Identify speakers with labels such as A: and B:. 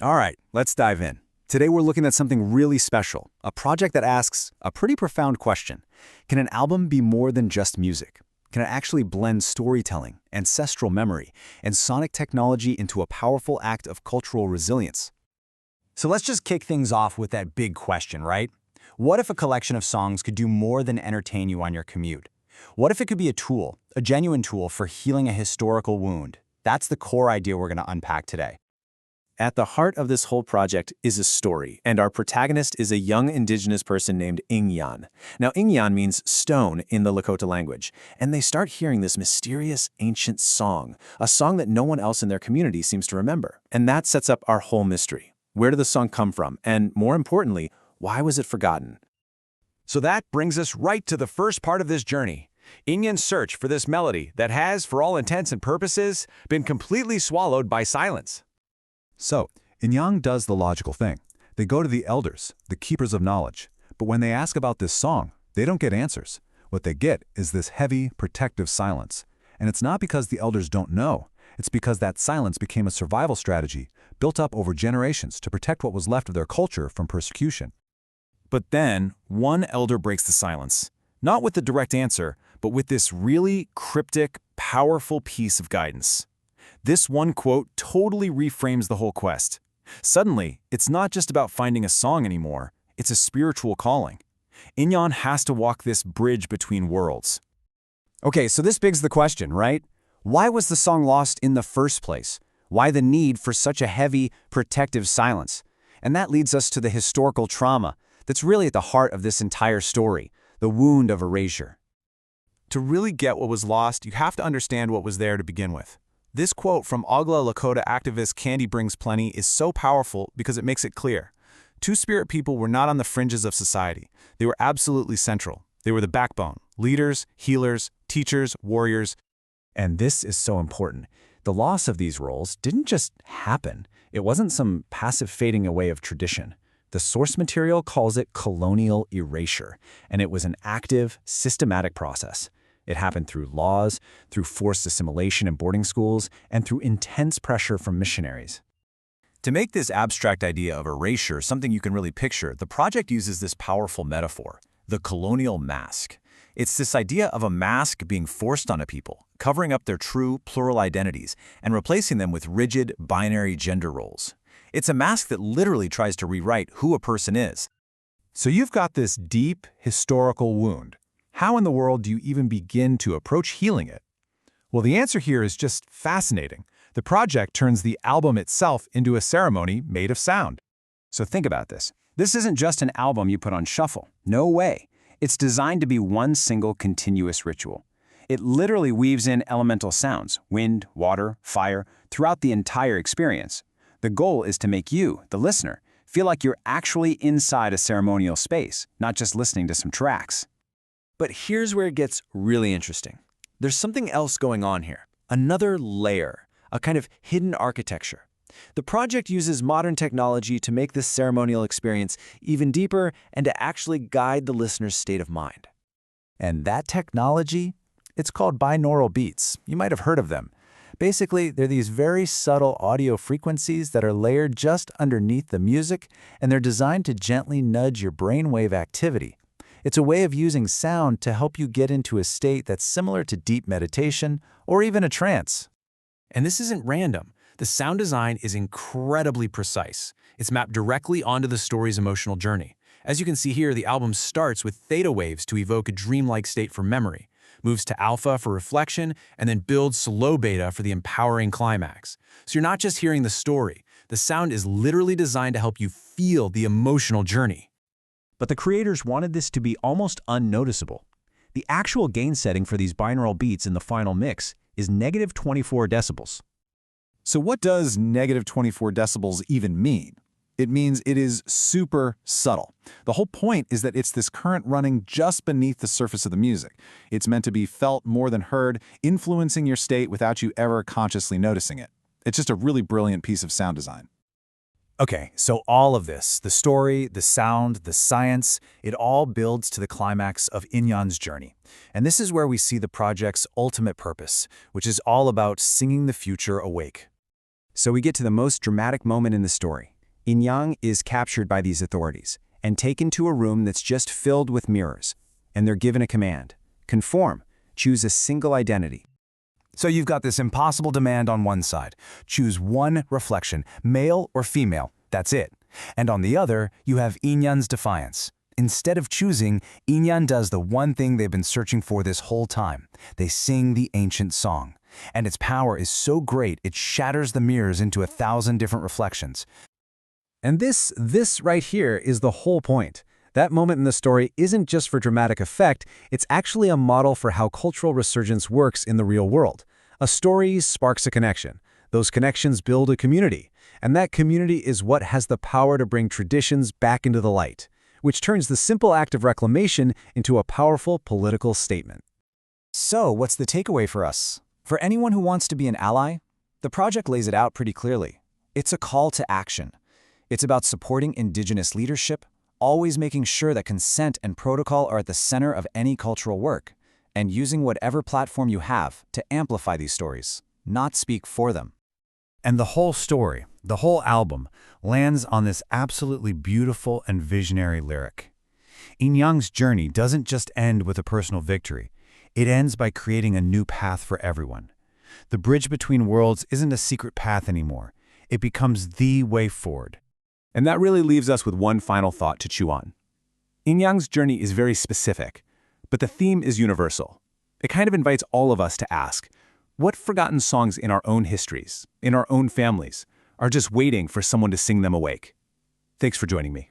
A: All right, let's dive in. Today we're looking at something really special, a project that asks a pretty profound question. Can an album be more than just music? Can it actually blend storytelling, ancestral memory, and sonic technology into a powerful act of cultural resilience? So let's just kick things off with that big question, right? What if a collection of songs could do more than entertain you on your commute? What if it could be a tool, a genuine tool for healing a historical wound? That's the core idea we're going to unpack today. At the heart of this whole project is a story, and our protagonist is a young indigenous person named 𝗧𝗓𝗓. Now, 𝗧𝗓𝗓 means stone in the Lakota language, and they start hearing this mysterious ancient song, a song that no one else in their community seems to remember. And that sets up our whole mystery. Where did the song come from? And more importantly, why was it forgotten?
B: So that brings us right to the first part of this journey. 𝗧𝗓𝗓's search for this melody that has, for all intents and purposes, been completely swallowed by silence.
C: So, 𝗧𝗓𝗓 does the logical thing. They go to the elders, the keepers of knowledge. But when they ask about this song, they don't get answers. What they get is this heavy, protective silence. And it's not because the elders don't know. It's because that silence became a survival strategy, built up over generations to protect what was left of their culture from persecution.
B: But then, one elder breaks the silence. Not with the direct answer, but with this really cryptic, powerful piece of guidance. This one quote totally reframes the whole quest. Suddenly, it's not just about finding a song anymore, it's a spiritual calling. 𝗧𝗓𝗓 has to walk this bridge between worlds.
A: Okay, so this begs the question, right? Why was the song lost in the first place? Why the need for such a heavy, protective silence? And that leads us to the historical trauma that's really at the heart of this entire story, the wound of erasure.
B: To really get what was lost, you have to understand what was there to begin with. This quote from Oglala Lakota activist Candy Brings Plenty is so powerful because it makes it clear. Two-Spirit people were not on the fringes of society. They were absolutely central. They were the backbone, leaders, healers, teachers, warriors.
A: And this is so important. The loss of these roles didn't just happen. It wasn't some passive fading away of tradition. The source material calls it colonial erasure, and it was an active, systematic process. It happened through laws, through forced assimilation in boarding schools, and through intense pressure from missionaries.
B: To make this abstract idea of erasure something you can really picture, the project uses this powerful metaphor, the colonial mask. It's this idea of a mask being forced on a people, covering up their true, plural identities and replacing them with rigid, binary gender roles. It's a mask that literally tries to rewrite who a person is.
C: So you've got this deep, historical wound. How in the world do you even begin to approach healing it? Well, the answer here is just fascinating. The project turns the album itself into a ceremony made of sound.
A: So think about this. This isn't just an album you put on shuffle. No way. It's designed to be one single continuous ritual. It literally weaves in elemental sounds, wind, water, fire, throughout the entire experience. The goal is to make you, the listener, feel like you're actually inside a ceremonial space, not just listening to some tracks.
B: But here's where it gets really interesting. There's something else going on here. Another layer, a kind of hidden architecture. The project uses modern technology to make this ceremonial experience even deeper and to actually guide the listener's state of mind.
C: And that technology? It's called binaural beats. You might have heard of them. Basically, they're these very subtle audio frequencies that are layered just underneath the music, and they're designed to gently nudge your brainwave activity. It's a way of using sound to help you get into a state that's similar to deep meditation or even a trance.
B: And this isn't random. The sound design is incredibly precise. It's mapped directly onto the story's emotional journey. As you can see here, the album starts with theta waves to evoke a dreamlike state for memory, moves to alpha for reflection, and then builds slow beta for the empowering climax. So you're not just hearing the story. The sound is literally designed to help you feel the emotional journey.
C: But the creators wanted this to be almost unnoticeable. The actual gain setting for these binaural beats in the final mix is -24 decibels. So what does -24 decibels even mean? It means it is super subtle. The whole point is that it's this current running just beneath the surface of the music. It's meant to be felt more than heard, influencing your state without you ever consciously noticing it. It's just a really brilliant piece of sound design.
A: Okay, so all of this, the story, the sound, the science, it all builds to the climax of 𝗧𝗓𝗓's journey. And this is where we see the project's ultimate purpose, which is all about singing the future awake. So we get to the most dramatic moment in the story. Yin-yang is captured by these authorities and taken to a room that's just filled with mirrors. And they're given a command. Conform. Choose a single identity.
B: So you've got this impossible demand on one side. Choose one reflection, male or female. That's it. And on the other, you have Yin-yang's defiance. Instead of choosing, Yin-yang does the one thing they've been searching for this whole time. They sing the ancient song. And its power is so great, it shatters the mirrors into 1,000 different reflections.
C: And this right here is the whole point. That moment in the story isn't just for dramatic effect, it's actually a model for how cultural resurgence works in the real world. A story sparks a connection. Those connections build a community. And that community is what has the power to bring traditions back into the light, which turns the simple act of reclamation into a powerful political statement.
A: So, what's the takeaway for us? For anyone who wants to be an ally, the project lays it out pretty clearly. It's a call to action. It's about supporting indigenous leadership, always making sure that consent and protocol are at the center of any cultural work, and using whatever platform you have to amplify these stories, not speak for them.
C: And the whole story, the whole album, lands on this absolutely beautiful and visionary lyric. Yin-yang's journey doesn't just end with a personal victory. It ends by creating a new path for everyone. The bridge between worlds isn't a secret path anymore. It becomes the way forward.
A: And that really leaves us with one final thought to chew on. Yin-yang's journey is very specific, but the theme is universal. It kind of invites all of us to ask, what forgotten songs in our own histories, in our own families, are just waiting for someone to sing them awake? Thanks for joining me.